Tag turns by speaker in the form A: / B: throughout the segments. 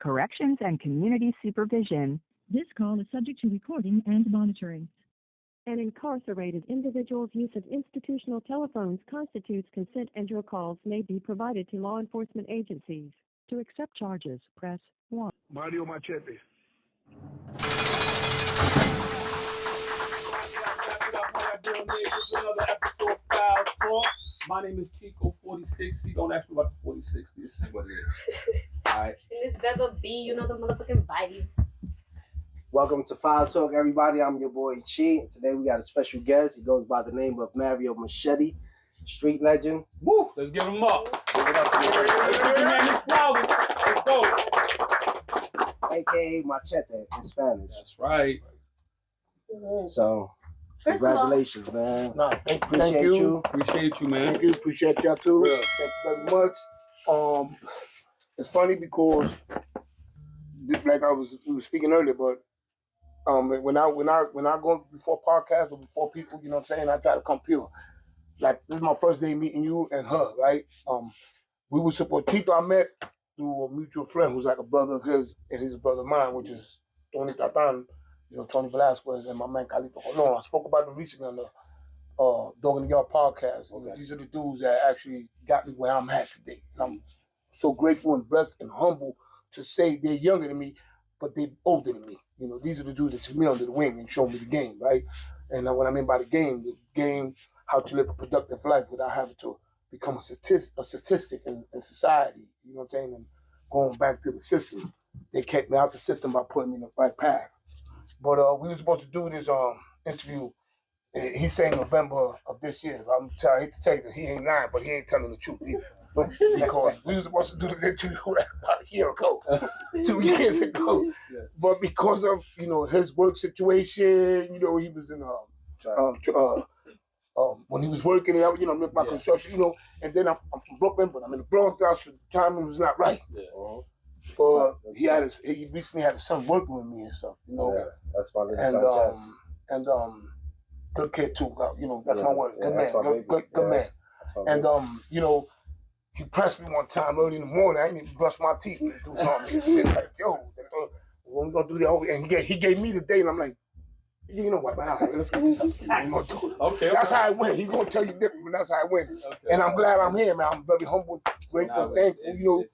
A: corrections, and community supervision.
B: This call is subject to recording and monitoring.
C: An incarcerated individual's use of institutional telephones constitutes consent, and your calls may be provided to law enforcement agencies. To accept charges, press 1.
D: MARIOMACHETE. Another episode of Foul Talk. My name is Chico 46. Don't ask me about the 46. This is what it is. Alright.
E: And it's Beba B, you know the motherfucking vibes.
F: Welcome to Foul Talk, everybody. I'm your boy Chi. And today we got a special guest. He goes by the name of MARIOMACHETE, street legend.
D: Woo! Let's give him up. Give it up. Let's give the man his flowers. Let's go.
F: AKA Machete in Spanish.
D: That's right.
F: So,
E: First
F: congratulations, man.
G: No, thank
F: Appreciate you.
D: Appreciate you, man.
G: Thank you. Appreciate y'all too.
D: Yeah.
G: Thank you very much. It's funny because, like we were speaking earlier, but when I go before podcasts or before people, you know what I'm saying, I try to come pure. Like this is my first day meeting you and her, right? We were supposed Tito I met through a mutual friend who's like a brother of his and his brother of mine, which is Tony Tatan, you know, Tony Velasquez and my man Carlito Colon. I spoke about them recently on the Dog in the Yard podcast. Okay. These are the dudes that actually got me where I'm at today. And I'm so grateful and blessed and humble to say they're younger than me, but they're older than me. You know, these are the dudes that took me under the wing and showed me the game, right? And what I mean by the game, how to live a productive life without having to become a statistic in society, you know what I'm saying? And going back to the system. They kept me out the system by putting me in the right path. But we were supposed to do this interview. He's saying November of this year. I hate to tell you that he ain't lying, but he ain't telling the truth either. Because we were supposed to do this interview like about a year ago, 2 years ago. Yeah. But because of, you know, his work situation, you know, he was in when he was working, you know, my construction, you know, and then I'm from Brooklyn, but I'm in the Bronx now, so the timing was not right. Yeah. He recently had a son working with me and stuff, you know. Yeah,
F: that's my little son,
G: and good kid too, you know, that's my word. Good man, good man. And you know, he pressed me one time early in the morning. I didn't even brush my teeth. And he was on me and shit like, yo, we're gonna do that over. And he gave me the date, and I'm like, you know what, man, let's get this up. Okay. That's how it went. He's gonna tell you different, but that's how it went. Okay. And I'm glad I'm here, man. I'm very humble, grateful, thankful, you know,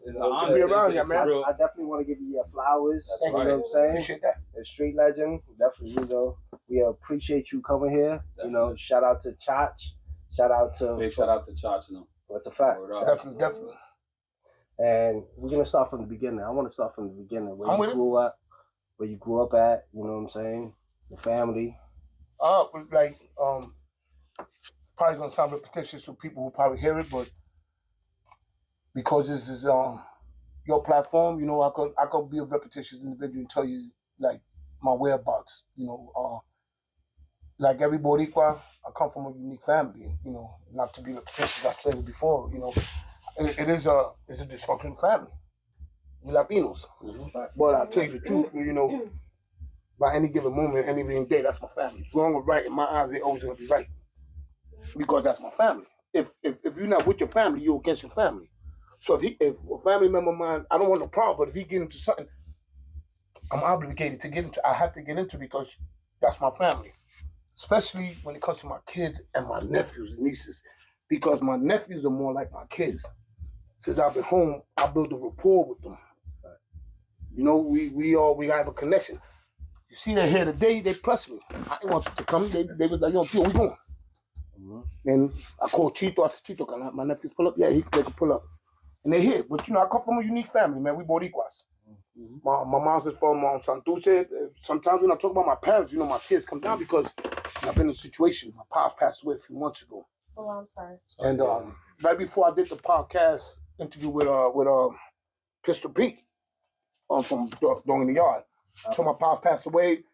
G: to be around you, man.
F: I definitely want to give you your flowers.
G: That's
F: you know what I'm saying?
G: Appreciate that.
F: A street legend, definitely. You know, we appreciate you coming here. Definitely. You know, shout out to Chach. Big shout out to Chach, you know. That's a fact.
G: Definitely.
F: And we're gonna start from the beginning. I want to start from the beginning. Where you grew up at. You know what I'm saying? The family.
G: Probably gonna sound repetitious to people who probably hear it, but because this is your platform, you know, I could be a repetitious individual and tell you like my whereabouts. You know, like every Boricua, I come from a unique family. You know, not to be repetitious, I said it before. You know, it's a dysfunctional family. We Latinos, but I tell you the truth, you know. By any given moment, any given day, that's my family. Wrong or right, in my eyes, they always gonna be right. Because that's my family. If you're not with your family, you're against your family. So if a family member of mine, I don't want no problem, but if he get into something, I'm obligated to get into. I have to get into because that's my family. Especially when it comes to my kids and my nephews and nieces. Because my nephews are more like my kids. Since I've been home, I build a rapport with them. You know, we have a connection. You see they're here today, they press me. I didn't want to come. They was like, yo, Pio, we going? And I called Chito. I said, Chito, can my nephews pull up? Yeah, they can pull up. And they're here. But, you know, I come from a unique family, man. We Boricuas. My mom's is from Santurce. Sometimes when I talk about my parents, you know, my tears come down because I've been in a situation. My pops passed away a few months ago.
E: Oh, I'm sorry.
G: And right before I did the podcast interview with Pistol Pete from Dog in the Yard, so my pops passed away.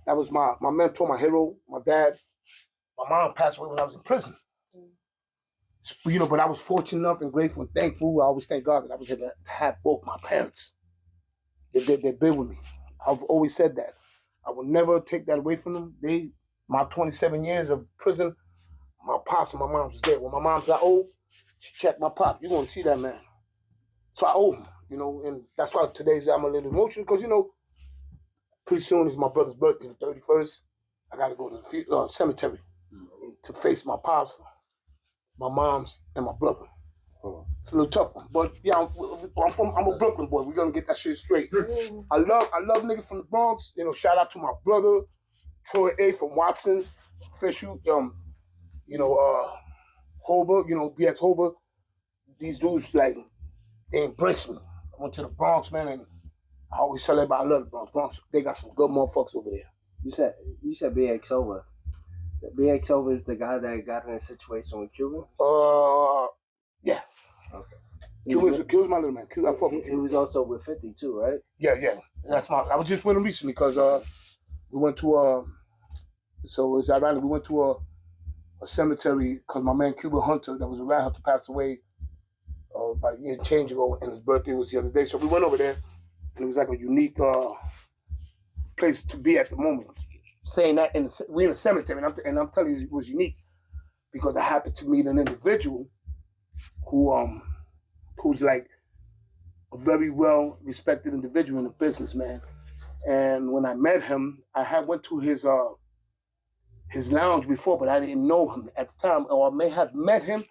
G: That was my mentor, my hero, my dad. My mom passed away when I was in prison. You know, but I was fortunate enough and grateful and thankful. I always thank God that I was able to have both my parents. They've been with me. I've always said that. I will never take that away from them. My 27 years of prison, my pops and my mom was there. When my mom got old, she checked my pop. You're going to see that man. So I owe him. you know, and that's why today's I'm a little emotional because, you know, pretty soon is my brother's birthday, the 31st. I got to go to the cemetery to face my pops, my mom's, and my brother. It's a little tough one, but yeah, I'm a Brooklyn boy. We're gonna get that shit straight. I love niggas from the Bronx. You know, shout out to my brother, Troy A from Watson, Fisher, you know, Hover, you know, BX Hover. These dudes, like, they embrace me. I went to the Bronx, man, and I always tell everybody I love the Bronx. Bronx, they got some good motherfuckers over there.
F: You said BX Hover. BX Hover is the guy that got in a situation with Cuban?
G: Yeah.
F: Okay.
G: Cuban's my little man. I fuck with
F: He was also with 50 too, right?
G: Yeah. I was just with him recently because we went to so it's ironic, we went to a cemetery because my man Cuban Hunter that was around Hunter passed away about a year and change ago, and his birthday was the other day. So we went over there, and it was like a unique place to be at the moment. Saying that we're in a cemetery, and I'm telling you, it was unique because I happened to meet an individual who's like a very well respected individual in the business, man. And when I met him, I went to his lounge before, but I didn't know him at the time, or I may have met him,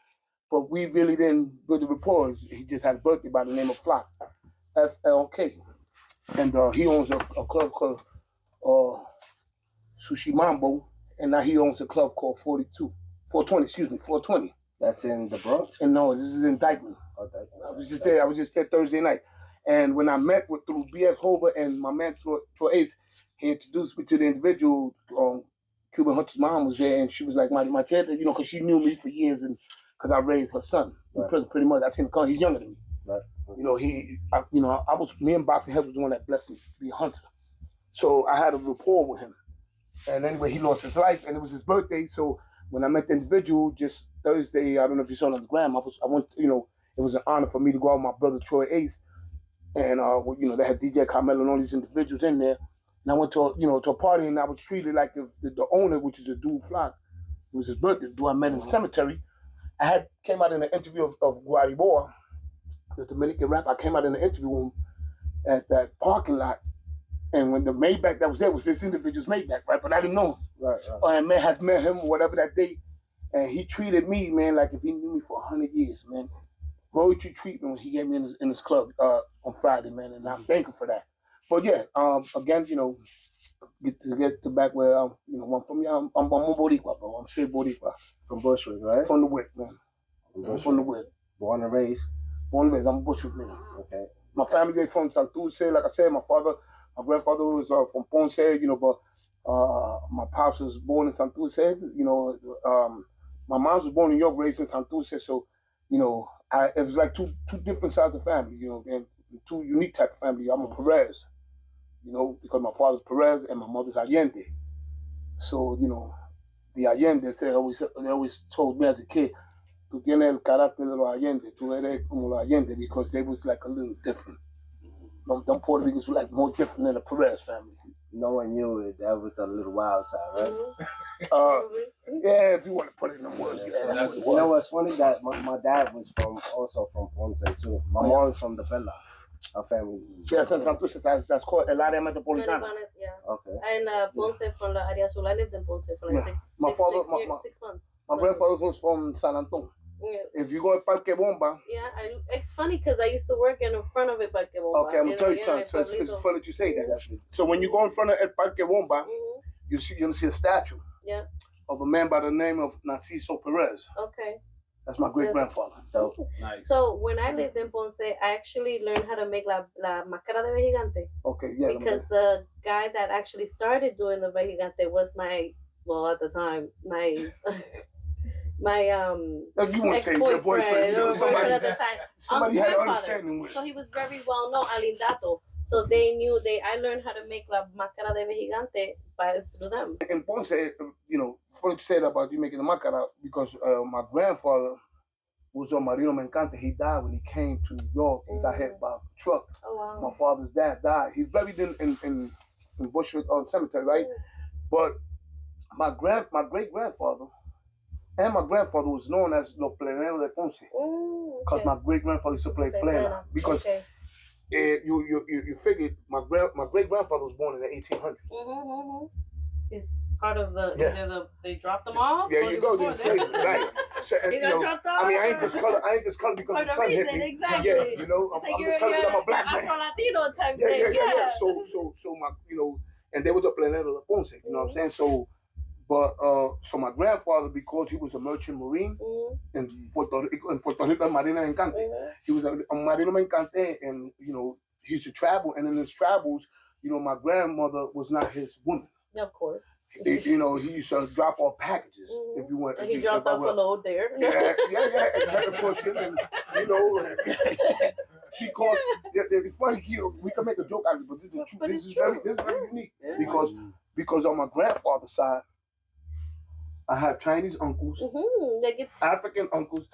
G: but we really didn't build the rapport. He just had a birthday by the name of Flock, FLK, and he owns a club called Sushi Mambo, and now he owns a club called 420.
F: That's in the Bronx?
G: And no, this is in Dykeman.
F: Oh,
G: I was just there Thursday night. And when I met through BF Hover and my man Troy Ace, he introduced me to the individual. Cuban Hunter's mom was there, and she was like, Machete, you know, because she knew me for years, and because I raised her son. Right. Pretty much. I seen him come. He's younger than me. Right. You know, me and Boxing Head was the one that blessed me to be a hunter. So I had a rapport with him. And anyway, he lost his life, and it was his birthday. So when I met the individual just Thursday, I don't know if you saw it on the gram, I went, you know, it was an honor for me to go out with my brother Troy Ace. And, you know, they had DJ Carmelo and all these individuals in there. And I went to a party, and I was treated like the owner, which is a dude Flock. It was his birthday, the dude I met in the cemetery. I came out in an interview of Guariboa, the Dominican rapper. I came out in an interview with him at that parking lot. And when the Maybach that was there was this individual's Maybach, right? But I didn't know him. Right. I may have met him or whatever that day. And he treated me, man, like if he knew me for 100 years, man. Royalty treatment when he gave me in his club on Friday, man, and I'm thankful for that. But yeah, again, you know, get to back where I'm from. I'm Boricua, bro. I'm straight Boricua.
F: From Bushwick, right?
G: From the Wick, man. I'm from the Wick.
F: Born and raised?
G: Born and raised. I'm Bushwick, man.
F: Okay.
G: My family is from Santurce. Like I said, my grandfather was from Ponce, you know, but my pops was born in Santurce. You know, my mom was born in York, raised in Santurce. So, you know, it was like two different sides of family, you know, and two unique type of family. I'm a Perez, you know, because my father's Perez and my mother's Allende. So, you know, the Allende, they always told me as a kid, tú tienes el carácter de los Allende, tú eres como los Allende, because they was like a little different. Them Puerto Ricans were like more different than the Perez family.
F: No one knew it. That was the little wild side, right?
G: Yeah, if you want to put it in the words, yeah, that's what it was.
F: You know what's funny? That my dad was also from Ponce too. My mom's from the Villa. Our family.
G: Yeah, that's called El Área Metropolitana.
E: Yeah.
F: Okay.
E: And Ponce from the Área Azul. I lived in Ponce for like 6 months.
G: My grandfather was from San Antonio. Yeah. If you go to Parque Bomba.
E: Yeah, it's funny because I used to work in front of it, Parque Bomba.
G: Okay, I'm going to tell you something. So it's funny that you say that. So when you go in front of El Parque Bomba, you'll see a statue of a man by the name of Narciso Perez.
E: Okay.
G: That's my great-grandfather.
F: Nice.
E: So when I lived in Ponce, I actually learned how to make la máscara de Vejigante.
G: Okay, yeah.
E: Because the guy that actually started doing the Vejigante was at the time, my
G: you want to say your boyfriend
E: boyfriend at the time.
G: Somebody had an understanding with.
E: So he was very well known, Alindato. So I learned how to make la máscara de Vejigante through them.
G: In Ponce, you know, funny to say that about you making the máscara, because my grandfather was on MARIOMACHETE. He died when he came to New York. He got hit by a truck.
E: Oh, wow.
G: My father's dad died. He's buried in Bushwick Cemetery, right? But my great-grandfather and my grandfather was known as Los Pleneros de Ponce. Because my great-grandfather used to play plena. Because And you figured my great grandfather was born in the 1800s.
E: He's part of the either they dropped them off.
G: Yeah, you go. They say right. So, and,
E: dropped off.
G: I mean, I ain't just color because the sun hit me.
E: Exactly.
G: Yeah, you know, I'm just color because I'm a black man.
E: Afro-Latino type
G: Yeah,
E: thing.
G: yeah. So my, you know, and they was up in Planeta La Ponce. You know what I'm saying? So, but so my grandfather, because he was a merchant marine in Puerto Rico, Marina Encante. He was a Marino Encante, and you know, he used to travel, and in his travels, you know, my grandmother was not his woman.
E: Of course.
G: You know, he used to drop off packages if you want.
E: And he dropped off a load there.
G: Yeah, and had to push it, and you know, because it's funny, you know, we can make a joke out of it, but this is true. This is very unique because on my grandfather's side, I have Chinese uncles, African uncles,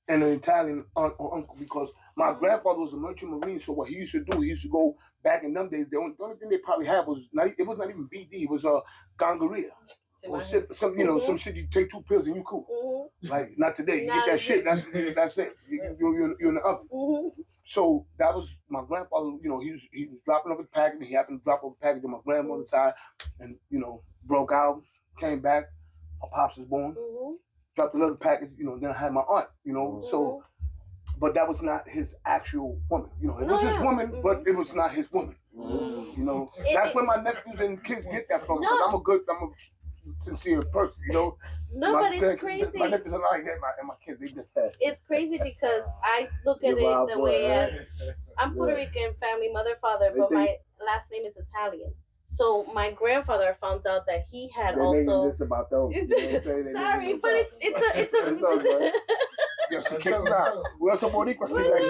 G: and an Italian uncle because my grandfather was a merchant marine. So what he used to do, he used to go back in them days. The only thing they probably had was not even BD. It was gangrene. Or some some shit you take 2 pills and you cool. Like not today. You get that shit. That's it. You're in the oven. So that was my grandfather. You know, he was dropping off a package. And he happened to drop off a package on my grandmother's side, and you know, broke out, came back. My pops was born. Dropped another package. You know, then I had my aunt. You know, so. But that was not his actual woman. You know, it was his woman, but it was not his woman. You know, that's where my nephews and kids get that from. Because I'm a sincere person. You know.
E: No, but it's crazy.
G: My nephews are like that, and my kids, they just.
E: It's crazy because I look at it the way as I'm Puerto Rican family, mother, father, but my last name is Italian. So my grandfather found out that he had also.
F: This about them. You know what I'm saying?
E: Sorry, but it's a.
G: Yo, she kicked me out. We also Boricua. She's like, you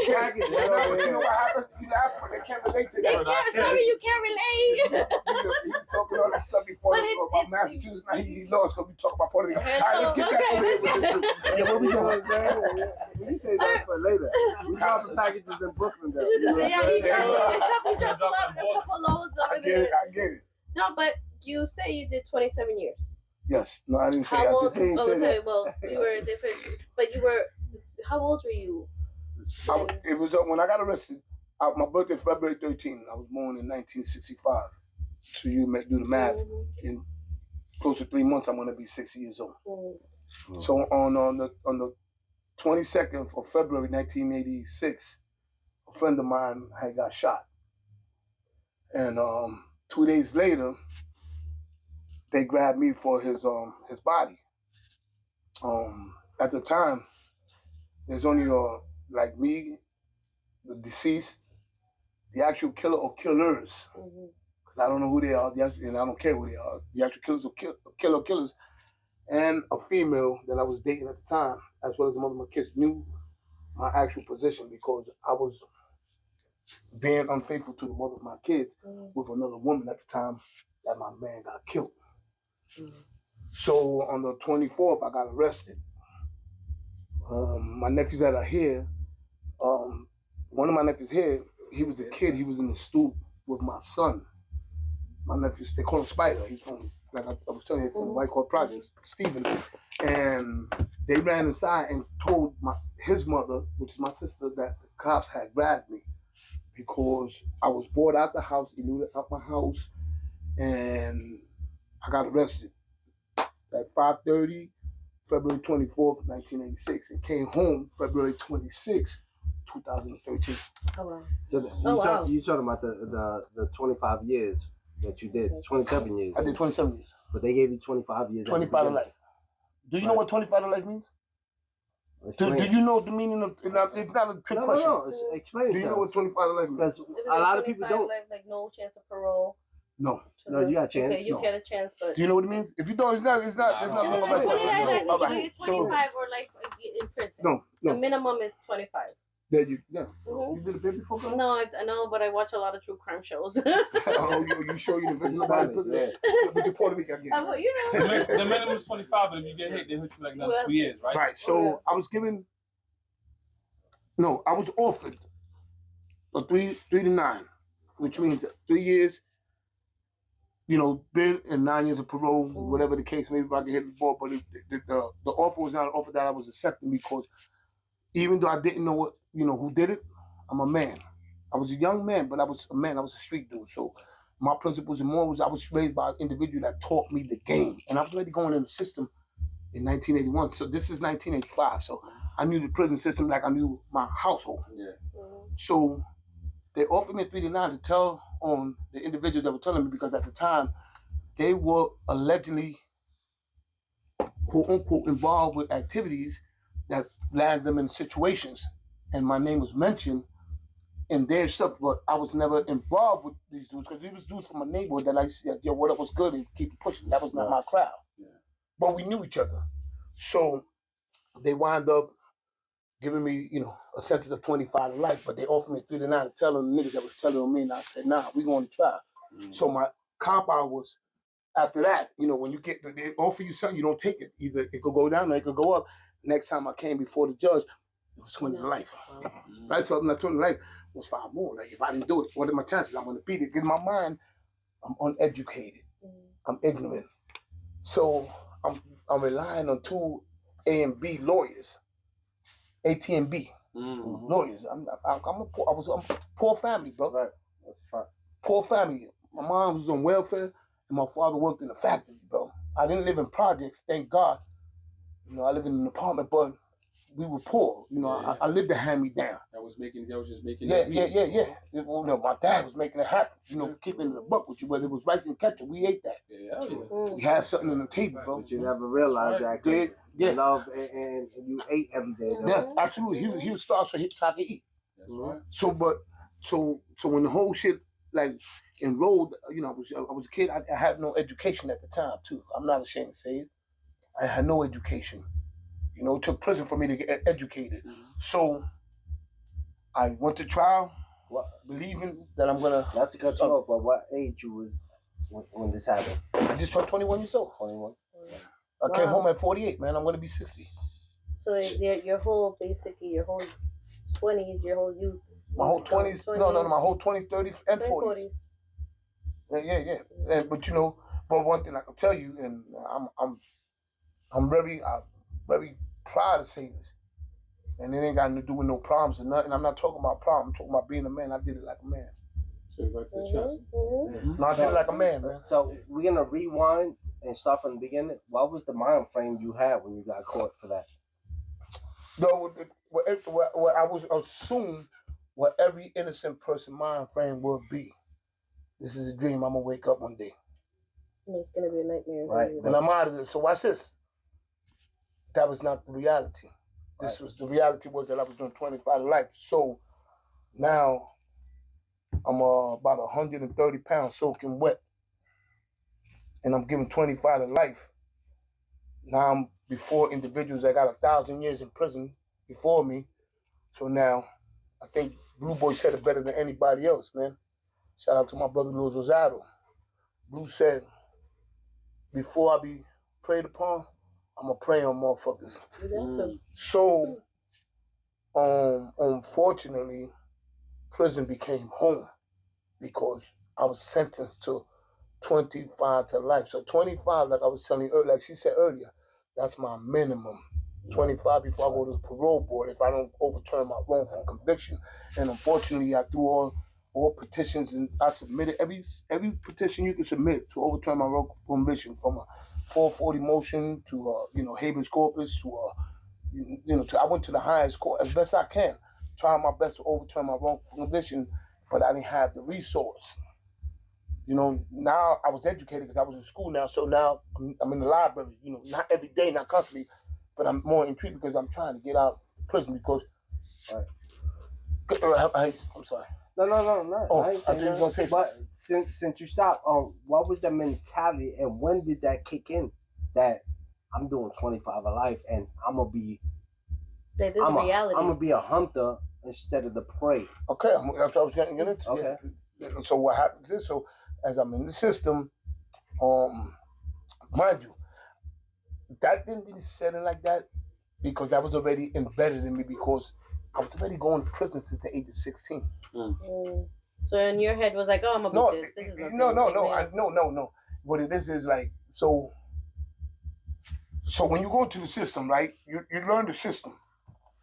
G: can't. You know what happens? You laugh, but they can't relate to that.
E: Sorry, you can't relate.
G: He's talking all that stuff before about Massachusetts. Now he lost because we talk about Puerto Rico. All right, let's get back over here with this.
F: Yeah, what we doing, man? We say that for later. We dropping packages in Brooklyn, though.
E: Yeah, he dropped a couple loads over there.
G: I get it.
E: No, but you say you did 27 years.
G: Yes. No, I didn't say
E: how
G: that.
E: Old, well, you were different, but you were, how old were you?
G: It was when I got arrested. My birthday is February 13th. I was born in 1965. So you do the math. In close to 3 months, I'm going to be 60 years old. So on the 22nd of February 1986, a friend of mine had got shot. And 2 days later, they grabbed me for his body. At the time, there's only like me, the deceased, the actual killer or killers, because I don't know who they are, and I don't care who they are. The actual killers or killers, and a female that I was dating at the time, as well as the mother of my kids, knew my actual position because I was being unfaithful to the mother of my kids with another woman at the time that my man got killed. So on the 24th, I got arrested. My nephews that are here, one of my nephews here, he was a kid. He was in the stoop with my son. My nephews, they call him Spider. He's from, like I was telling you, from the White Court Projects, Stephen. And they ran inside and told his mother, which is my sister, that the cops had grabbed me because I was brought out the house, eluded out my house, and I got arrested at 5:30, February 24th, 1986, and came home February 26th, 2013.
F: Oh, wow. So you talking about the 25 years that you did, 27 years.
G: I did 27 years.
F: But they gave you 25 years.
G: 25 to life. Do you know what 25 to life means? Do you know the meaning of, it's not a trick question.
F: No, explain it.
G: Do you know what 25 to life means?
F: Because a lot of people don't.
E: Like no chance of parole.
G: No,
F: you got a chance.
E: Okay, you get a chance, but
G: do you know what it means? If you don't, it's not.
E: It's 25 or like in prison.
G: No.
E: The minimum is 25.
G: You did a bit before?
E: No, I know, but I watch a lot of true crime shows.
G: You show you the Spanish, but you're Puerto Rican.
D: The minimum is 25, but if you get hit, they hit you like another 2 years, right?
G: Right. So I was offered a 3 to 9, which means 3 years. You know, bid and 9 years of parole, whatever the case, maybe if I could hit the ball. But the offer was not an offer that I was accepting because even though I didn't know who did it, I'm a man. I was a young man, but I was a man. I was a street dude. So my principles and morals, I was raised by an individual that taught me the game. And I was already going in the system in 1981. So this is 1985. So I knew the prison system like I knew my household.
D: Yeah.
G: So they offered me a 3 to 9 to tell on the individuals that were telling me, because at the time they were allegedly, quote unquote, involved with activities that landed them in situations. And my name was mentioned in their stuff, but I was never involved with these dudes because these was dudes from my neighborhood that I said, yo, what up was good and keep pushing. That was not my crowd. Yeah. But we knew each other. So they wound up giving me, a sentence of 25 to life, but they offered me 3 to 9 to tell them the niggas that was telling on me, and I said, nah, we going to trial. So my compound was, after that, when you get, they offer you something, you don't take it. Either it could go down or it could go up. Next time I came before the judge, it was 20 to life. Right? So that 20 to life was 5 more. Like, if I didn't do it, what are my chances? I'm going to beat it. In my mind, I'm uneducated. I'm ignorant. So I'm relying on 2 A and B lawyers, AT and B lawyers. I was a poor family, bro. Right. That's a fact. Poor family. My mom was on welfare, and my father worked in a factory, bro. I didn't live in projects, thank God. I lived in an apartment, but we were poor. I lived a hand-me-down. That was just making Yeah. My dad was making it happen. Keeping it a buck with you, whether it was rice and ketchup, we ate that. Yeah. We had something on the table, bro.
F: But you never realized that. Yeah. Love and you ate every day, though.
G: Yeah, absolutely. He was starved so I could eat. That's right. So when the whole shit enrolled, I was a kid. I had no education at the time too. I'm not ashamed to say it. I had no education. It took prison for me to get educated. So I went to trial, believing that I'm gonna.
F: Not to cut you off, but what age you was when this happened?
G: I just turned 21 years old. 21. I came home at 48, man. I'm gonna be 60.
E: So your whole 20s, your whole youth.
G: My whole 20s. No, my whole 20s, 30s, and 40s. Yeah. But but one thing I can tell you, and I'm very proud to say this, and it ain't got to do with no problems or nothing. I'm not talking about problems. I'm talking about being a man. I did it like a man. So right to the chest. No, I did it like a man, man.
F: So we're gonna rewind and start from the beginning. What was the mind frame you had when you got caught for that?
G: No, what I was assumed what every innocent person mind frame would be. This is a dream. I'm gonna wake up one day.
E: It's gonna be a nightmare.
G: Right, and I'm out of this. So watch this. That was not the reality. This was the reality was that I was doing 25 to life. So now I'm about 130 pounds soaking wet, and I'm giving 25 to life. Now I'm before individuals that got 1,000 years in prison before me. So now I think Blue Boy said it better than anybody else, man. Shout out to my brother Luis Rosado. Blue said, before I be preyed upon, I'm gonna pray on motherfuckers. So, unfortunately, prison became home because I was sentenced to 25 to life. So 25, like I was telling you earlier, like she said earlier, that's my minimum. 25 before I go to the parole board if I don't overturn my wrongful conviction. And unfortunately, I threw all petitions, and I submitted every petition you can submit to overturn my wrongful conviction, from a 440 motion to habeas corpus to I went to the highest court as best I can, trying my best to overturn my wrongful conviction, but I didn't have the resource. Now I was educated because I was in school now, so now I'm in the library. Not every day, not constantly, but I'm more intrigued because I'm trying to get out of prison because. I'm sorry.
F: No.
G: Oh, I thought you were gonna say something.
F: But since you stopped, what was the mentality and when did that kick in? That I'm doing 25 of life and I'm gonna be. I'm gonna be a hunter instead of the prey.
G: Okay, that's what I was getting into.
F: Okay.
G: Yeah. So what happens is, as I'm in the system, mind you, that didn't really set in like that because that was already embedded in me because I was already going to prison since the age of 16.
E: So in your head was like, oh, I'm gonna beat this. This is
G: No. What it is like, so when you go into the system, right, you learn the system.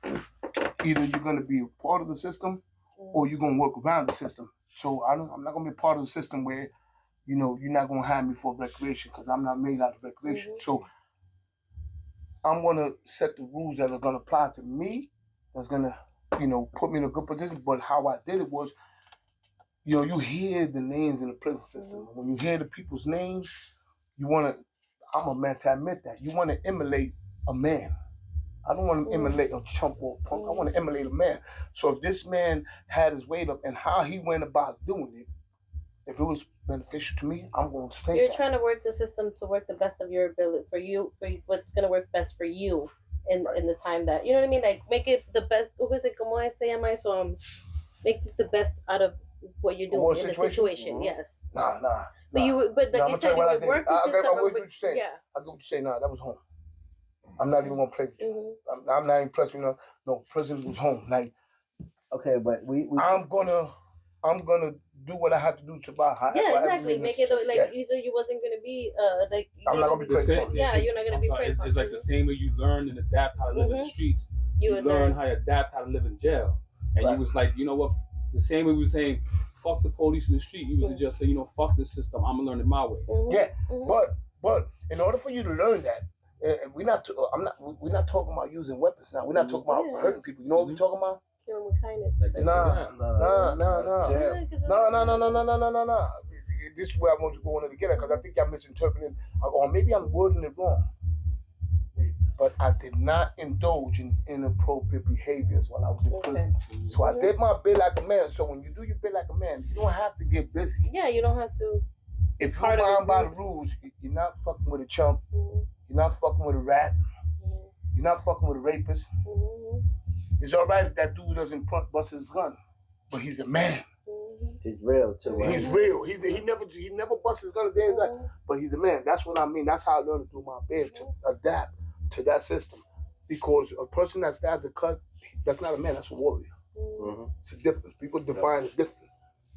G: Either you're going to be a part of the system or you're gonna work around the system. So I'm not gonna be part of the system where, you know, you're not gonna hire me for recreation because I'm not made out of recreation. So I'm gonna set the rules that are gonna apply to me. That's gonna, you know, put me in a good position. But how I did it was, you know, you hear the names in the prison system. When you hear the people's names, you wanna. I'm a man to admit that you want to emulate a man. I don't want to emulate a chump or a punk. I want to emulate a man. So if this man had his weight up and how he went about doing it, if it was beneficial to me, I'm going to stay.
E: You're trying to work the system to work the best of your ability for you, for what's going to work best for you in the time that, you know what I mean? Like, make it the best. ¿Cómo se llama eso? Make the best out of what you're doing in the situation. Yes.
G: Nah.
E: But you like you said, you would work the system.
G: I get what you're saying. Yeah. I get what you're saying. Nah, that was home. I'm not even gonna play with you. I'm not even pressing. No, prison was home. Like,
F: okay, but we
G: I'm gonna do what I have to do to buy.
E: Yeah, exactly. Make it like you said you wasn't gonna be like.
G: I'm not gonna be crazy.
E: Yeah, you're not gonna be crazy.
D: It's like the same way you learn and adapt how to live in the streets. You learn how to adapt how to live in jail, and you was like, you know what? The same way we were saying, fuck the police in the street. You was just saying, you know, fuck this system. I'm gonna learn it my way.
G: Yeah, but in order for you to learn that. We're not talking about using weapons now. We're not talking about hurting people. You know what we're talking about?
E: Killing with kindness.
G: No. This is where I want to go on together because I think I'm misinterpreting, or maybe I'm wording it wrong. But I did not indulge in inappropriate behaviors while I was in prison. So I did my bit like a man. So when you do your bit like a man, you don't have to get busy.
E: Yeah, you don't have to.
G: If you're bound by the rules, you're not fucking with a chump. You're not fucking with a rat. You're not fucking with a rapist. It's all right if that dude doesn't bust his gun, but he's a man.
F: He's real too. Right?
G: He's real. He never busts his gun a day in his life, but he's a man. That's what I mean. That's how I learned to do my bit, to adapt to that system. Because a person that stabs a cut, that's not a man. That's a warrior. It's a difference. People define it different.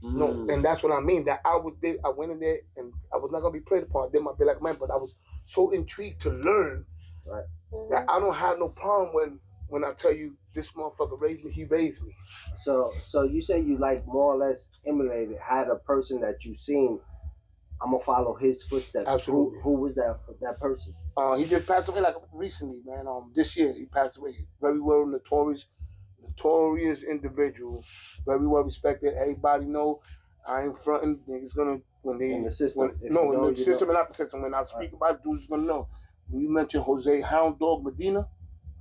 G: No, and that's what I mean. That I went in there and I was not gonna be preyed upon. I did my bit like a man, but I was so intrigued to learn that I don't have no problem when I tell you this motherfucker raised me, he raised me.
F: So you say you like more or less emulated, had a person that you seen, I'm gonna follow his footsteps.
G: Absolutely.
F: Who was that person?
G: He just passed away like recently, man. This year he passed away. Very well notorious individual, very well respected. Everybody know I ain't fronting. Niggas gonna when they
F: in the system.
G: In the system and not the system. When I speak about it, dudes gonna know. When you mention Jose Hound Dog Medina,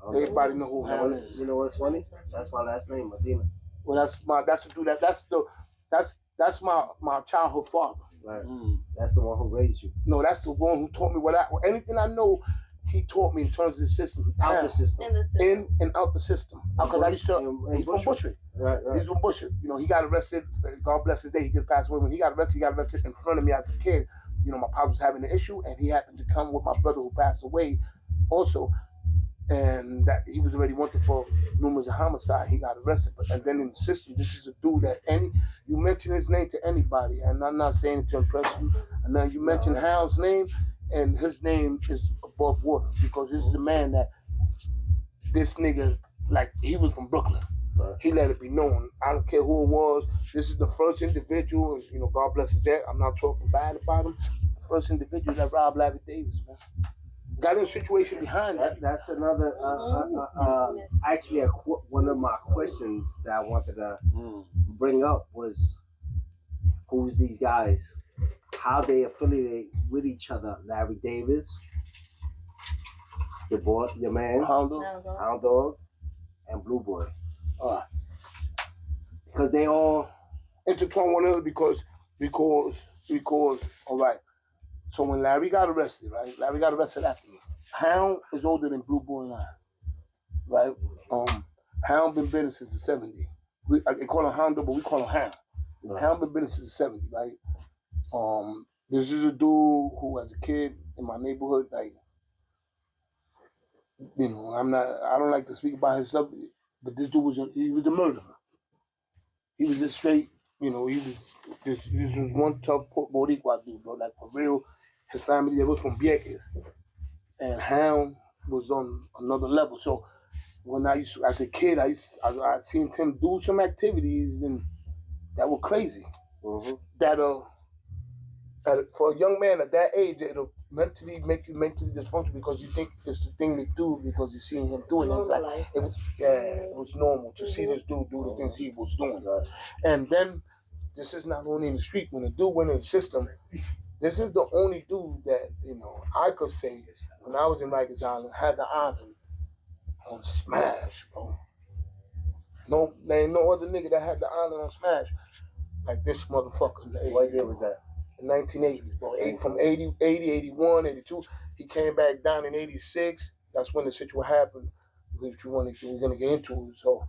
G: everybody know who Hound is.
F: You know what's funny? That's my last name, Medina.
G: Well, that's my childhood father.
F: Right. That's the one who raised you.
G: No, that's the one who taught me anything I know. He taught me in terms of the system.
F: Out the system.
G: In and out the system. Because I used to. He's from Bushwick.
F: Right.
G: He's from Bushwick. You know, he got arrested. God bless his day. He just passed away. When he got arrested in front of me as a kid. You know, my pops was having an issue, and he happened to come with my brother who passed away, also, and that he was already wanted for numerous homicide. He got arrested, and then in the system, this is a dude that you mention his name to anybody, and I'm not saying it to impress you. And then you mention Hal's name, and his name is above water because this is a man that this nigga, like, he was from Brooklyn. Right. He let it be known. I don't care who it was. This is the first individual, and, you know, God bless his dead. I'm not talking bad about him. The first individual that robbed Larry Davis, man. Got in a situation behind that.
F: That's another, actually, one of my questions that I wanted to bring up was, who's these guys? How they affiliate with each other? Larry Davis, your boy, your man, Hound Dog, and Blue Boy. Because they all
G: intertwine one another because all right. So when Larry got arrested, right? Larry got arrested after me. Hound is older than Blue Boy and I, right? Hound been business since the 70s. They call him Hound, but we call him Hound. Right. Hound been business since the 70s, right? This is a dude who, as a kid in my neighborhood, like, you know, I don't like to speak about his stuff, but this dude was a murderer. He was just straight, you know, this was one tough Boricua dude, bro, like for real. His family, they was from Vieques. And Hound was on another level. So when as a kid, I seen him do some activities and that were crazy.
F: Mm-hmm.
G: That for a young man at that age, it'll make you mentally dysfunctional because you think it's the thing to do because you're seeing him do it. It's like it was normal to see this dude do the things he was doing. And then this is not only in the street. When the dude went in the system, this is the only dude that I could say when I was in Rikers Island had the island on smash, bro. No, there ain't no other nigga that had the island on smash like this motherfucker.
F: What year was that?
G: In 1980s, bro. From 80, 81, 82. He came back down in 86. That's when the situation happened, which we're going to get into. So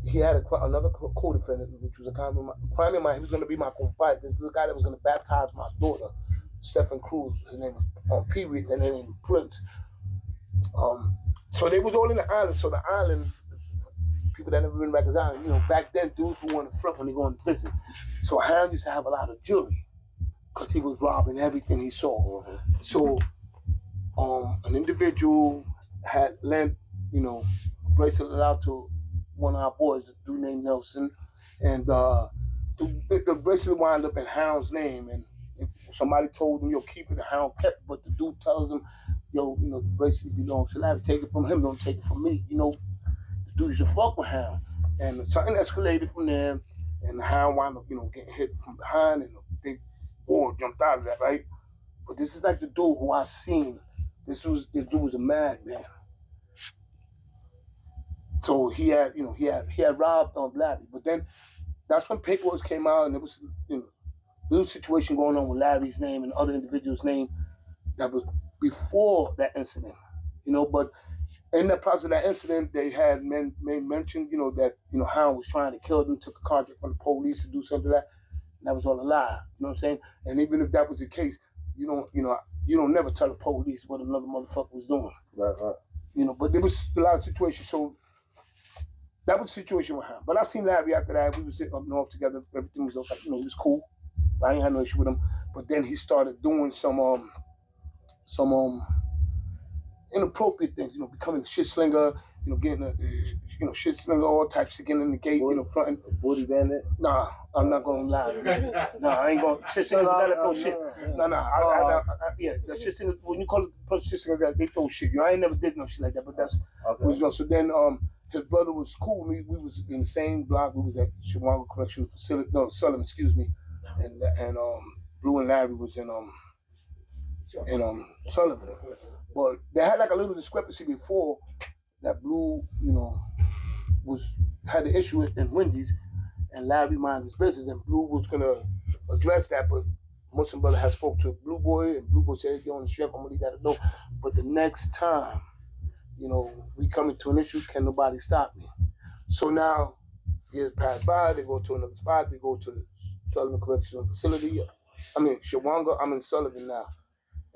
G: he had another co-defendant, which was a crime of mine. He was going to be my compadre. This is the guy that was going to baptize my daughter, Stephen Cruz. His name was Pee-wee, and then named Prince. So they was all in the island. So the island, people that never been back to the island, back then dudes were on the front when they go on visit. So Hound used to have a lot of jewelry because he was robbing everything he saw.
F: Mm-hmm.
G: So an individual had lent, a bracelet out to one of our boys, a dude named Nelson, and the bracelet wound up in Hound's name. And if somebody told him, keep it, the Hound kept it, but the dude tells him, the bracelet belongs to Larry. Take it from him, don't take it from me. The dude should fuck with Hound. And something escalated from there, and the Hound wound up, getting hit from behind, and a big boy jumped out of that, right? But this is like the dude who I seen. This dude was a madman. So he had robbed Larry, but then that's when paperwork came out, and there was a little situation going on with Larry's name and other individuals' name that was before that incident, But in the process of that incident, they had mentioned, that Hound was trying to kill them, took a contract from the police to do something like that. And that was all a lie. You know what I'm saying? And even if that was the case, you don't never tell the police what another motherfucker was doing.
F: Right.
G: But there was a lot of situations. So that was the situation with him. But I seen Larry after that. We was up north together. Everything was okay. He was cool. I ain't had no issue with him. But then he started doing some inappropriate things. Becoming a shit slinger. Getting a shit slinger, all types of getting in the gate. Fronting.
F: Booty bandit.
G: Nah, I'm not gonna lie. Nah, I ain't gonna. Shit slingers gotta throw shit. Nah. Yeah, the shit slingers. When you call it shit slingers, they throw shit. I ain't never did no shit like that. But that's okay. So then his brother was cool with me. We was in the same block. We was at Chihuahua Correctional Facility. No, Sullivan, excuse me. And Blue and Larry was in Sullivan. But they had like a little discrepancy before that. Blue, had the issue in Wendy's, and Larry minded his business, and Blue was gonna address that, but Muslim brother had spoke to Blue Boy, and Blue Boy said, "You're on the strip, I'm gonna leave that alone." But the next time, we come into an issue, can nobody stop me? So now, years pass by, they go to another spot, they go to the Sullivan Correctional Facility. Shawanga, I'm in Sullivan now.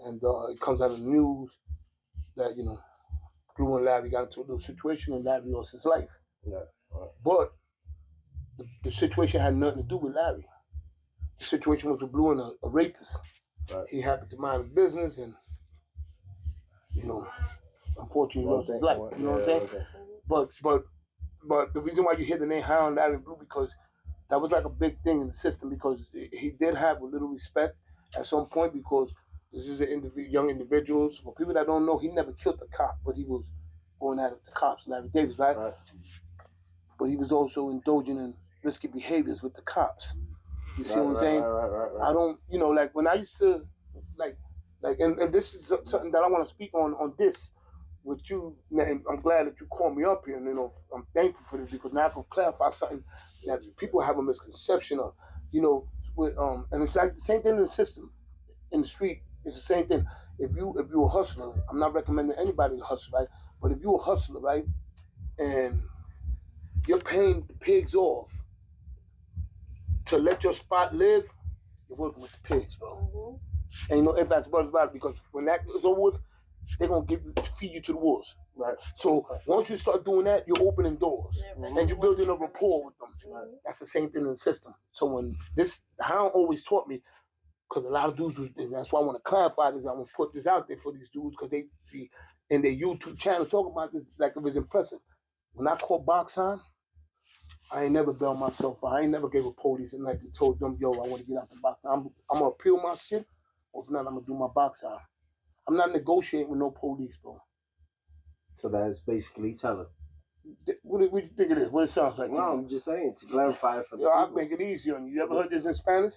G: And it comes out of the news that, Blue and Larry got into a little situation and Larry lost his life.
F: Yeah. Right.
G: But the situation had nothing to do with Larry. The situation was with Blue and a rapist.
F: Right.
G: He happened to mind his business and, unfortunately lost his life. You know what I'm saying? Okay. But the reason why you hear the name Hound, Larry, and Blue, because that was like a big thing in the system, because he did have a little respect at some point, because this is young individuals. For people that don't know, he never killed the cop, but he was going at the cops, Larry Davis, right? But he was also indulging in risky behaviors with the cops. You see what I'm saying?
F: Right.
G: I don't, like when I used to, and this is something that I want to speak on this with you. And I'm glad that you called me up here, and I'm thankful for this, because now I can clarify something that people have a misconception of, and it's like the same thing in the system, in the street. It's the same thing. If you're a hustler, I'm not recommending anybody to hustle, right? But if you're a hustler, right, and you're paying the pigs off to let your spot live, you're working with the pigs, bro. Mm-hmm. And if that's what it's about, because when that is over with, they're gonna feed you to the wolves. Right. So once you start doing that, you're opening doors, and you're building a rapport with them. Right. That's the same thing in the system. So when Hound always taught me, because a lot of dudes and that's why I want to clarify this. I want to put this out there for these dudes, because they in their YouTube channel talk about this like it was impressive. when I caught box time, I ain't never bailed myself out. I ain't never gave a police and like told them, yo, I want to get out the box. I'm gonna appeal my shit, or if not, I'm gonna do my box time. I'm not negotiating with no police, bro.
F: So that's basically telling.
G: What do you think it is? What it sounds like?
F: No, I'm just saying to clarify it for the
G: people.
F: people.
G: I'll make it easier on you. You ever heard this in Spanish?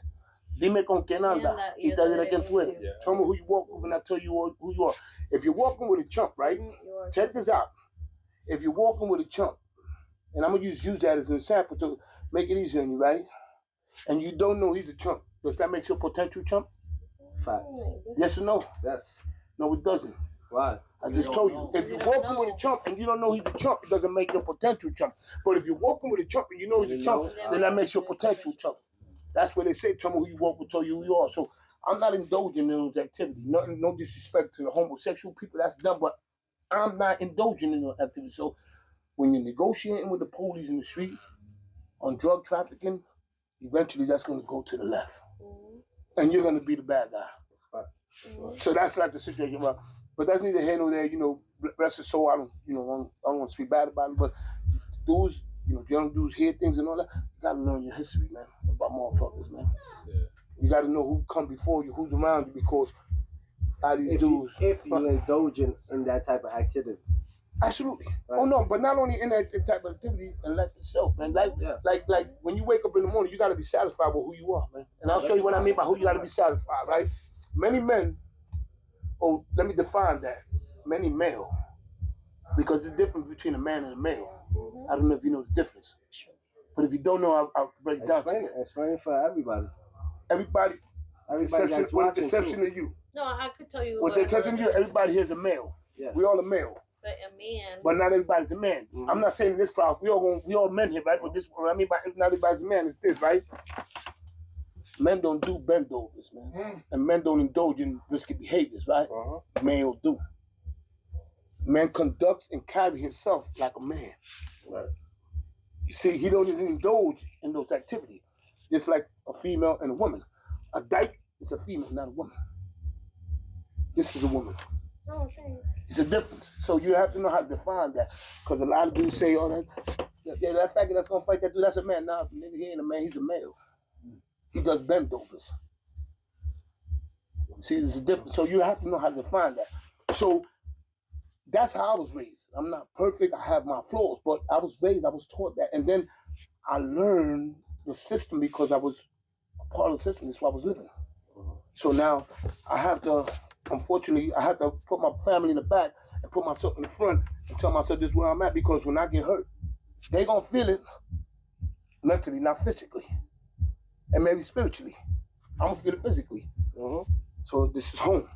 G: Dime con quién anda y te diré quién tú eres. Tell me who you walk with and I tell you who you are. If you're walking with a chump, right? Check this out. If you're walking with a chump, and I'm going to use that as an example to make it easier on you, right? And you don't know he's a chump. Does that make you a potential chump?
F: Facts.
G: Yes or no?
F: Yes.
G: No, it doesn't.
F: Why?
G: I just told you. If you're walking with a chump and you don't know he's a chump, it doesn't make you a potential chump. But if you're walking with a chump and you know he's a chump, then that makes you a potential chump. That's what they say. Tell me who you walk with, tell you who you are. So I'm not indulging in those activities. No disrespect to the homosexual people. That's done. But I'm not indulging in those activities. So when you're negotiating with the police in the street on drug trafficking, eventually that's going to go to the left. And you're going to be the bad guy.
F: That's right.
G: So that's like the situation. But that's neither here nor there. You know, rest his soul. I don't want to speak bad about him. But dudes, young dudes hear things and all that. You got to learn your history, man, about motherfuckers, man. Yeah. You got to know who come before you, who's around you, because all these dudes.
F: If you indulge in that type of activity.
G: Absolutely. Right. Oh no, but not only in that type of activity, in life itself, man. Like when you wake up in the morning, you got to be satisfied with who you are, man. And I'll show you what I mean by who you got to be satisfied, right? Many men. Oh, let me define that. Many male, because there's a difference between a man and a male. I don't know if you know the difference, but if you don't know, I'll break it down.
F: Explain it for everybody.
G: Everybody that's watching, with the exception of you.
E: No, I could tell you.
G: With the exception of you, everybody here is a male.
F: Yes.
G: We all a male.
E: But a man.
G: But not everybody's a man. Mm-hmm. I'm not saying in this crowd, we all men here, right? But this, what I mean by not everybody's a man is this, right? Men don't do bendovers, man. And men don't indulge in risky behaviors, right? Men do. Man conducts and carry himself like a man. Right. You see, he don't even indulge in those activities. Just like a female and a woman. A dyke is a female, not a woman. This is a woman.
E: Oh, thanks.
G: It's a difference. So you have to know how to define that. Because a lot of dudes say, oh, that faggot that's going to fight that dude, that's a man. Nah, nigga, he ain't a man, he's a male. He does bendovers. See, there's a difference. So you have to know how to define that. So that's how I was raised. I'm not perfect. I have my flaws, but I was taught that. And then I learned the system because I was a part of the system. That's why I was living. So now unfortunately, I have to put my family in the back and put myself in the front and tell myself this is where I'm at, because when I get hurt, they gonna feel it mentally, not physically. And maybe spiritually. I'm gonna feel it physically. So this is home.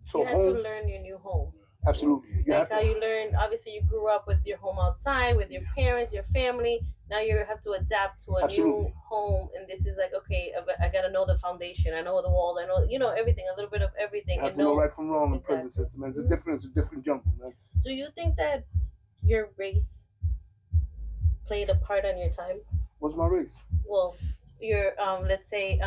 G: So
E: you have to learn your new home.
G: Absolutely.
E: Like how you learned, obviously you grew up with your home outside, with your parents, your family. Now you have to adapt to a new home. And this is like, okay, I gotta know the foundation. I know the walls. I know, everything, a little bit of everything.
G: You have to know right from wrong in the prison system. It's a different jungle, man.
E: Do you think that your race played a part on your time?
G: What's my race?
E: Well, your let's say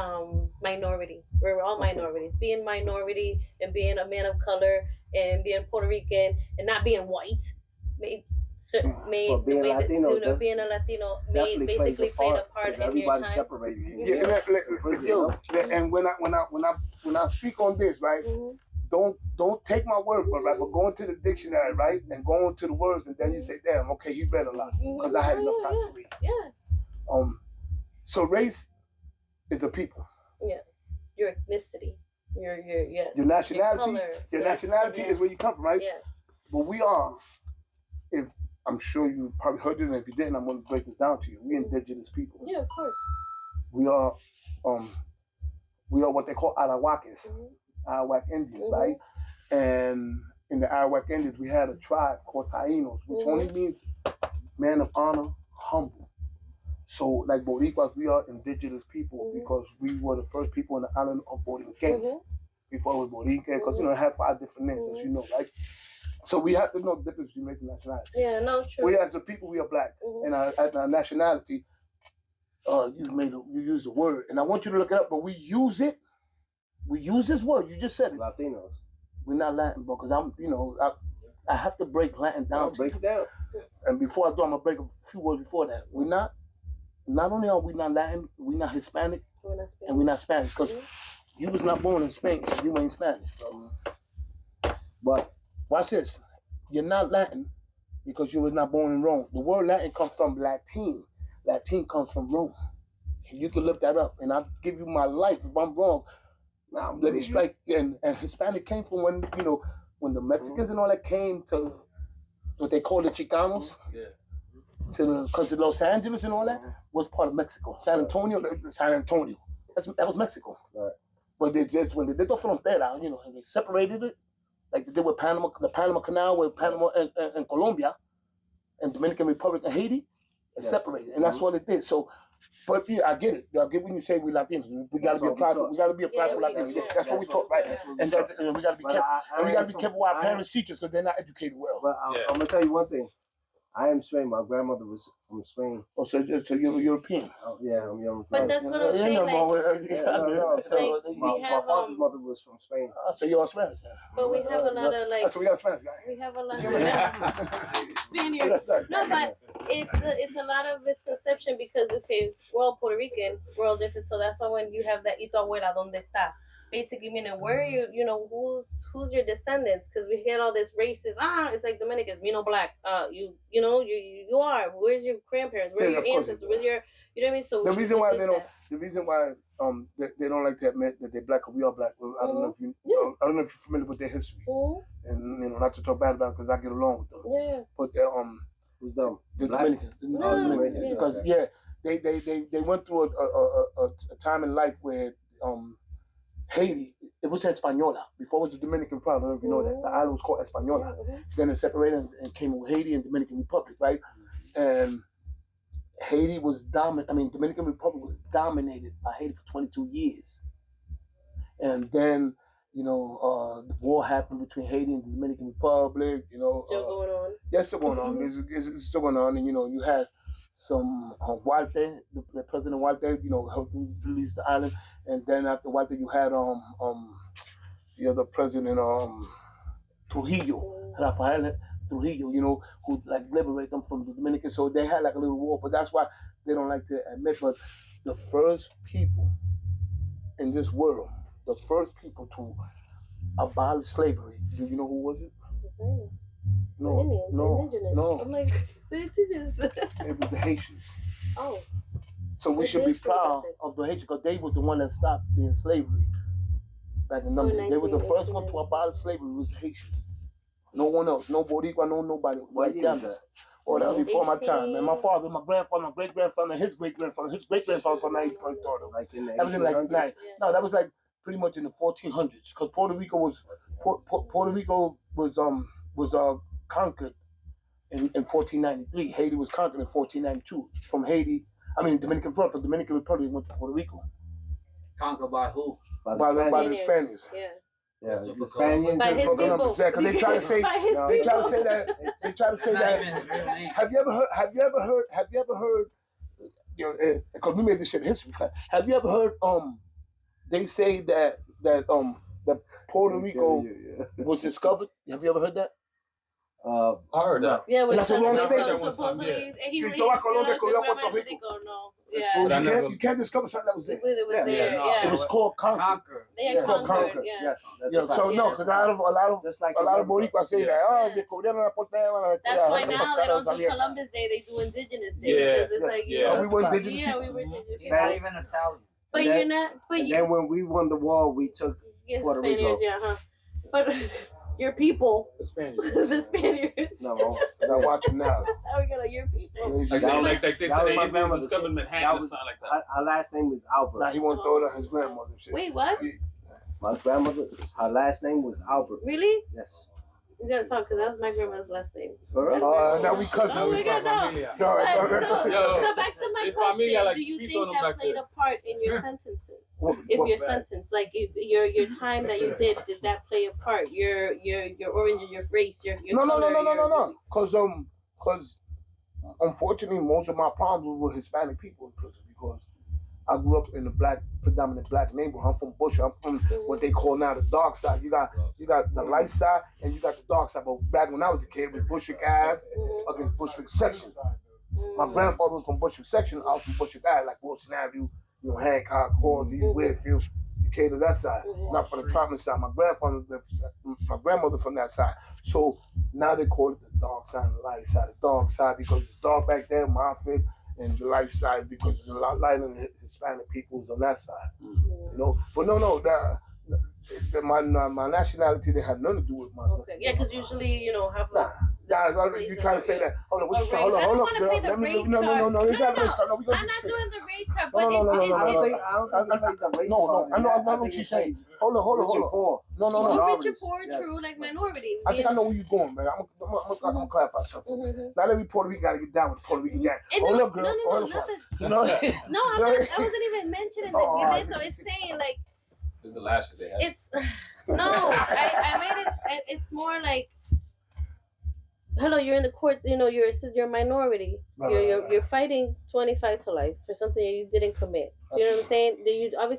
E: minority. We're all minorities. Being minority and being a man of color and being Puerto Rican and not being white being Latino, being a Latino basically played a part in your time.
F: Separated.
G: And when I speak on this, right? Don't take my word for it, right? But go into the dictionary, right? And go into the words, and then you say, damn, okay, you read a lot. Because I had enough time to read.
E: Yeah.
G: So race is the people.
E: Yeah. Your ethnicity.
G: Your nationality. Your nationality is where you come from, right?
E: Yeah.
G: But we are, if I'm sure you probably heard it, and if you didn't, I'm going to break this down to you. We indigenous people.
E: Yeah, of course.
G: We are what they call Arawakis, Arawak Indians, right? And in the Arawak Indians, we had a tribe called Taínos, which only means man of honor, humble. So, like Boricuas, we are indigenous people because we were the first people in the island of Borinquen. Before it was Borinquen, because it had 5 different names, as you know, right? So we have to know the difference between race and nationality.
E: Yeah, no, true.
G: We as a people, we are black, and our nationality. You use the word, and I want you to look it up. But we use it. We use this word. You just said it.
F: Latinos.
G: We're not Latin, bro. Because I have to break Latin down.
F: Break it down.
G: And before I do, I'm gonna break a few words before that. We're not only are we not Latin, we're not Hispanic, and we're not Spanish, because you was not born in Spain, so you ain't Spanish, bro. But watch this. You're not Latin because you was not born in Rome. The word Latin comes from Latin. Latin comes from Rome. And you can look that up, and I'll give you my life if I'm wrong. Let me strike. And Hispanic came from when the Mexicans and all that came to what they call the Chicanos. Yeah. Because Los Angeles and all that was part of Mexico. San Antonio. That was Mexico. Right. But they just, when they did the frontera, and they separated it, like they did with Panama, the Panama Canal with Panama and Colombia, and Dominican Republic and Haiti, it's separated, and that's what it did. So, but yeah, I get it. I get when you say we Latinos. We gotta be applied for. We gotta be applied for Latinos. That's what we talk, right? And we gotta be careful. And we gotta be careful with our parents, teachers, because they're not educated well.
F: But I'm gonna tell you one thing. I am Spain. My grandmother was from Spain.
G: Oh, so you're European?
F: Oh, yeah, I'm European.
E: But that's what I'm saying. My
F: father's mother was from Spain.
G: So you're Spanish.
E: But we have a lot of
G: So we got a Spanish guy.
E: We have a lot of Spaniards. No, but it's a lot of misconception because we're all Puerto Rican, we're all different. So that's why when you have that, ¿Y tu abuela dónde está? Basically meaning where are you, who's your descendants? Because we get all this racist, it's like Dominicans, black, you are, where's your grandparents, where are your ancestors, where's your, you know what I mean? So
G: the reason why they don't like to admit that they're black, because we are black. I don't know if I don't know if you're familiar with their history, and not to talk bad about it because I get along with them.
E: Yeah.
G: But
F: who's them?
G: The Dominicans, because they went through a time in life where Haiti, it was Española. Before it was the Dominican Republic. I don't know if you know that. The island was called Española. Then it separated and came with Haiti and Dominican Republic, right? And Haiti was Dominican Republic was dominated by Haiti for 22 years. And then, the war happened between Haiti and the Dominican Republic,
E: Still going on?
G: Yeah, still going on. It's still going on. And, you had some Walter, the President Walter, helped release the island. And then after Walter, you had the other president, Trujillo, Rafael Trujillo, who liberate them from the Dominican. So they had a little war, but that's why they don't like to admit. But the first people in this world, the first people to abolish slavery, do you know who was it? No,
E: Indigenous.
G: No.
E: I'm like, the indigenous.
G: It was the Haitians.
E: Oh.
G: So we should be proud of the Haitians because they were the one that stopped the slavery back in the numbers. They were the first one to abolish slavery. It was the Haitians. No one else. No Boricua, no nobody. White Gamblers. Oh, that was before my time, man. My father, my grandfather, my great-grandfather, his great-grandfather from 1930. That was in that was pretty much in the 1400s because Puerto Rico was conquered in 1493. Haiti was conquered in 1492. From Haiti, Dominican Republic went to Puerto Rico.
D: Conquered by who?
G: By the Spaniards.
E: Yeah.
F: Yeah, the Spaniards.
E: By his people.
G: Because they try to say that. Have you ever heard? Because we made this shit in history class. Have you ever heard? They say that Puerto Rico was discovered. Have you ever heard that?
D: I heard that.
E: Yeah,
G: that's a wrong statement.
E: Supposedly,
G: No. You can't discover something that was there.
E: It was there.
G: It was called conquer.
E: It was called conquer.
F: Yes.
G: So no, because a lot of Boricuas say that.
E: That's why now they don't do Columbus Day; they do Indigenous Day because it's like
G: we were indigenous.
E: Yeah, we were indigenous.
H: It's not even Italian.
E: But you're not. But
F: then when we won the war, we took Puerto Rico.
E: But your people,
D: the Spaniards.
E: the Spaniards.
F: No,
G: I'm watching now.
E: We got your people.
D: Like they said they discovered Manhattan or something like that.
F: Her last name was Albert.
G: Now he won't throw it on his grandmother. Shit.
E: Wait, what?
F: My grandmother, her last name was Albert.
E: Really?
F: Yes.
E: You gotta talk because that was my grandma's last name.
G: Now we cousins.
E: Oh my God, no. So back to my question. Do you think that played a part in your sentencing? If your sentence, like if your time that you did that play a part? Your origin, your race, your
G: No. Because unfortunately, most of my problems were with Hispanic people in prison because I grew up in a predominant black neighborhood. I'm from Bushwick. I'm from what they call now the dark side. You got the light side and you got the dark side. But back when I was a kid, it was Bushwick Ave against Bushwick section. My grandfather was from Bushwick section. I was from Bushwick Ave, like Wilson Avenue, Hancock, Hornsey, Whitfield. You came to that side, not from the Troutman side. My grandmother from that side. So now they call it the dark side and the light side. The dark side because it's dark back there, my outfit, and the light side because it's a lot lighter than Hispanic people's on that side. But no, my nationality they had nothing to do with my.
E: Okay, yeah, because usually have.
G: You trying to say that? Hold on, girl. No.
E: I'm not doing the race card, but
F: I don't think it's the race card.
G: I know what you're saying. Hold on. No.
E: Rich or poor, true, like minority.
G: I think I know where you're going, man. I'm gonna clarify something. Not every Puerto Rican gotta get down with Puerto Rican gang. Hold up, girl.
E: No, I wasn't even mentioning that. So it's saying like.
D: It's the last shit they had.
E: It's I made it. It's more like. Hello, you're in the court. You're a minority. You're fighting 25 to life for something you didn't commit. Do you know what I'm saying?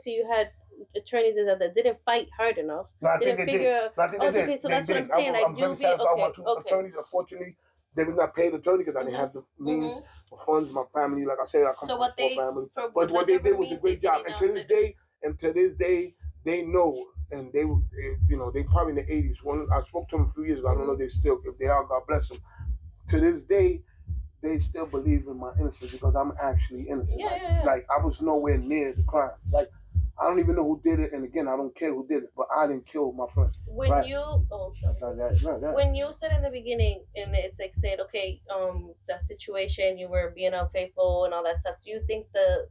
E: You had attorneys that didn't fight hard enough.
G: No, I think they did.
E: Okay, so that's what I'm saying.
G: I'm very satisfied with my two attorneys. Unfortunately, they were not paid attorney because I didn't have the means or funds. My family, like I said, I come from a poor family. But what they did was a great job. And to this day, they know. And they probably in the 80s. When I spoke to them a few years ago, I don't know if they are, God bless them. To this day, they still believe in my innocence because I'm actually innocent.
E: Yeah.
G: Like I was nowhere near the crime. Like I don't even know who did it, and again, I don't care who did it, but I didn't kill my friend.
E: When you said in the beginning, and it's like said, okay, that situation, you were being unfaithful and all that stuff. Do you think that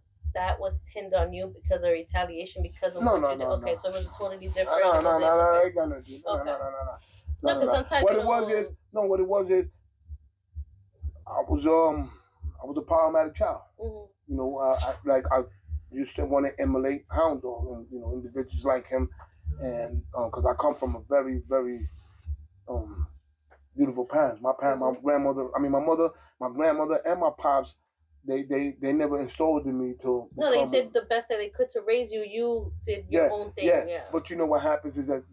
E: was pinned on you because of retaliation because of what you did? Okay, so it was totally different.
G: No, it ain't got nothing to do.
E: No, because sometimes
G: what it was is, I was a problematic child. I used to want to emulate Hound Dog and individuals like him, and because I come from a very very beautiful parents. My grandmother, my mother, my grandmother, and my pops. They never installed in me to.
E: No, they did the best that they could to raise you. You did your own thing. Yeah.
G: But what happens is that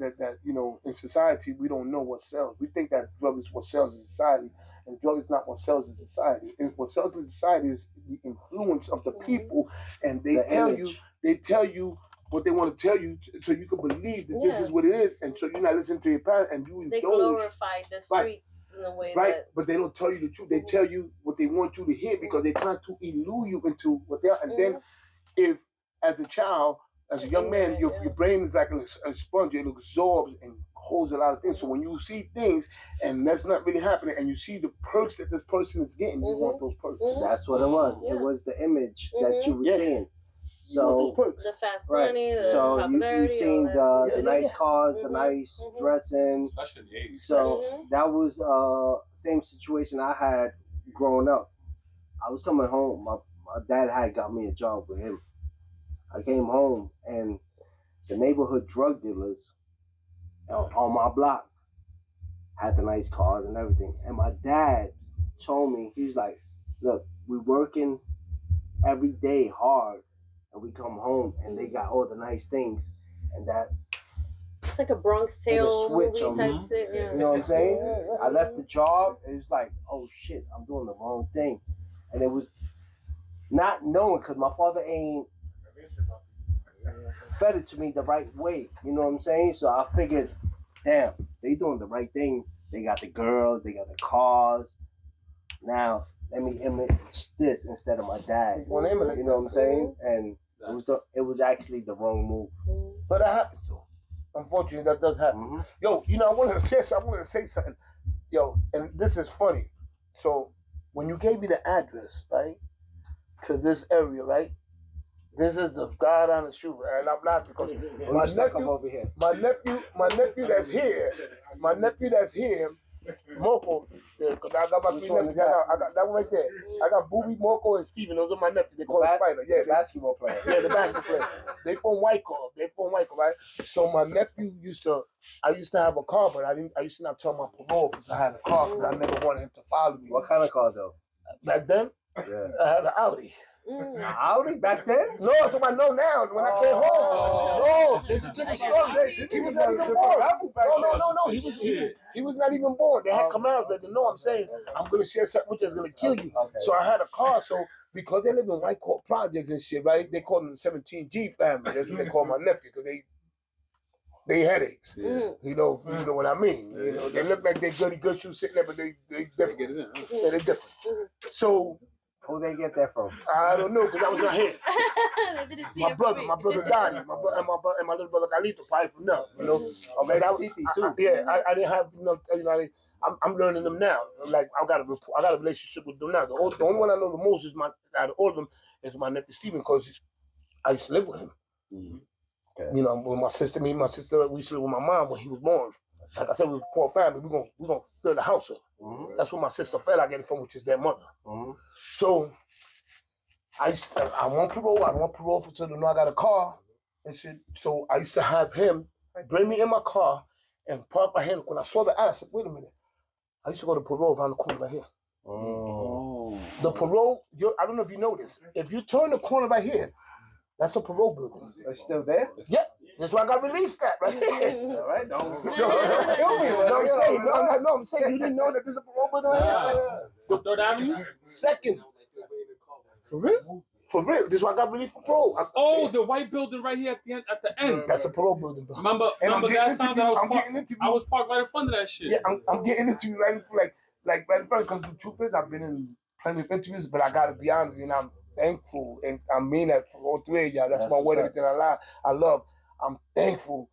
G: in society we don't know what sells. We think that drug is what sells in society, and drug is not what sells in society. And what sells in society is the influence of the people, and they tell you what they want to tell you, so you can believe that this is what it is, and so you're not listening to your parents, and you indulge.
E: They glorify the streets. In a way
G: but they don't tell you the truth. They tell you what they want you to hear because they're trying to elude you into what they are. And then, if as a child, as a young man, your brain is like a sponge. It absorbs and holds a lot of things. So when you see things and that's not really happening, and you see the perks that this person is getting, you want those perks.
F: That's what it was. It was the image that you were seeing. So
E: the fast money, the
F: popularity. So you seen the nice cars, the nice dressing.
D: Especially the 80s.
F: So that was same situation I had growing up. I was coming home. My dad had got me a job with him. I came home and the neighborhood drug dealers on my block had the nice cars and everything. And my dad told me, he was like, "Look, we working every day hard. And we come home and they got all the nice things, and that
E: it's like a Bronx Tale movie type shit.
F: You know what I'm saying? I left the job. It was like, oh shit, I'm doing the wrong thing, and it was not knowing because my father ain't fed it to me the right way. You know what I'm saying? So I figured, damn, they doing the right thing. They got the girls, they got the cars. Now let me image this instead of my dad. You know what I'm saying? And it was actually the wrong move.
G: But that happens though. Unfortunately, that does happen. Yo, I wanted to say something. Yo, and this is funny. So when you gave me the address, right, to this area, right, this is the God honest truth, and I'm laughing because my nephew that's here, Moko, because I got my three nephews. I got that one right there. I got Booby, Moko, and Steven. Those are my nephews. They call it Spider. Yeah,
F: the basketball player.
G: Yeah, the basketball player. They from Wyckoff, right? So my nephew I used to have a car, but I used to not tell my parole officer I had a car because I never wanted him to follow me.
F: What kind of car though?
G: Back then,
F: Yeah.
G: I had an Audi.
F: Audi back then?
G: No, I'm talking about no now. When I came home, no, listen to the story. He was not even born. No. He was not even born. They had Camaros, but no, I'm saying I'm gonna share something with you that's gonna kill you.
F: Okay.
G: So I had a car. So because they live in White Court projects and shit, right? They call them the 17G family. That's what they call my nephew because they headaches.
F: Yeah.
G: You know what I mean. You know, they look like they goody good shoes sitting there, but they different. Yeah, they different. So.
F: Who they get that from?
G: I don't know, because I was not here. My brother Donnie, my little brother Galito, probably from now, you know. Okay, I didn't have, I'm learning them now. Like I got a relationship with them now. The only one I know the most is out of all of them is my nephew Steven, because I used to live with him. Okay. You know, with my sister, we used to live with my mom when he was born. Like I said, we were a poor family. We're gonna fill the house up. Mm-hmm. That's where my sister fell. I get it from, which is their mother. Mm-hmm. So I want parole. I want parole for to know I got a car and shit. So I used to have him bring me in my car and park my hand. When I saw the ad, I said, "Wait a minute." I used to go to parole around the corner right here. Oh. The parole. I don't know if you know this. If you turn the corner right here, that's a parole building.
F: It's still there?
G: Yeah. That's why I got released at, right?
F: All right, don't kill me.
G: I'm saying you didn't know that there's a parole building right here.
D: The 3rd Avenue?
G: 2nd.
D: For real?
G: For real. This is why I got released from parole.
D: The white building right here at the end.
G: That's a parole building, bro.
D: Remember that sound that I was parked right in front of that shit.
G: Yeah, I'm getting into you right in front, like right in front, because the truth is I've been in plenty of interviews, but I gotta be honest, you know, I'm thankful, and I mean that for all three of y'all. That's my word, everything I love. I'm thankful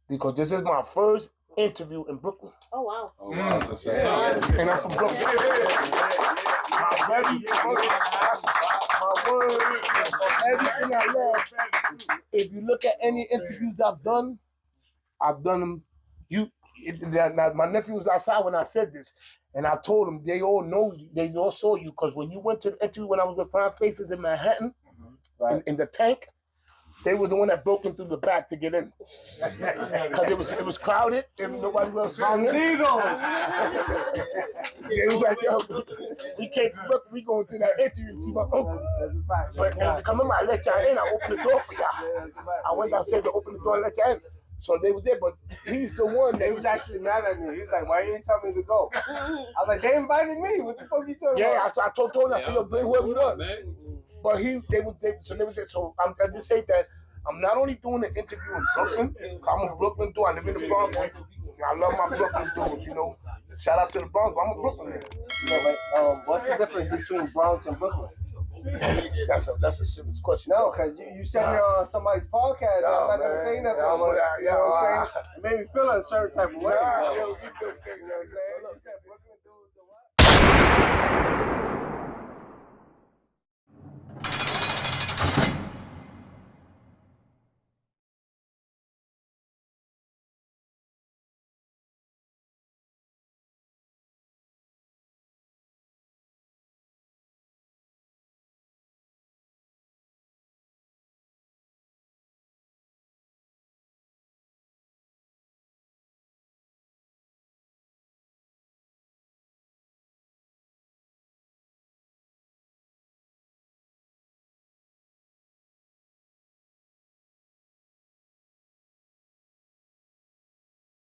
G: because this is my first interview in Brooklyn.
E: Oh wow!
D: Oh wow!
G: And I'm from Brooklyn. My word, everything I love. If you look at any interviews I've done them. My nephew was outside when I said this, and I told him they all know you, they all saw you, because when you went to the interview when I was with Prime Faces in Manhattan, in the tank, they were the one that broke in through the back to get in, because it was crowded and nobody else found it. It was like, yo, we going to that interview to see my uncle. But remember, I let y'all in. I opened the door for y'all. I went downstairs to open the door and let y'all in. So they were there, but he's the one. They was actually mad at me. He was like, "Why you ain't tell me to go?" I was like, "They invited me. What the fuck you talking about?" Yeah, I told him. I said, "Yo, bring whoever you want." But So I just say that I'm not only doing the interview in Brooklyn. I'm a Brooklyn dude. I live in the Bronx. I love my Brooklyn dudes. You know, shout out to the Bronx. But I'm a Brooklyn man.
F: You know, what's the difference between Bronx and Brooklyn?
G: That's a serious question.
F: No, because you said you're on somebody's podcast. I'm not going to say nothing. You know what I'm saying? It made me feel a certain type of way. You know what I'm saying? You said Brooklyn dudes or what?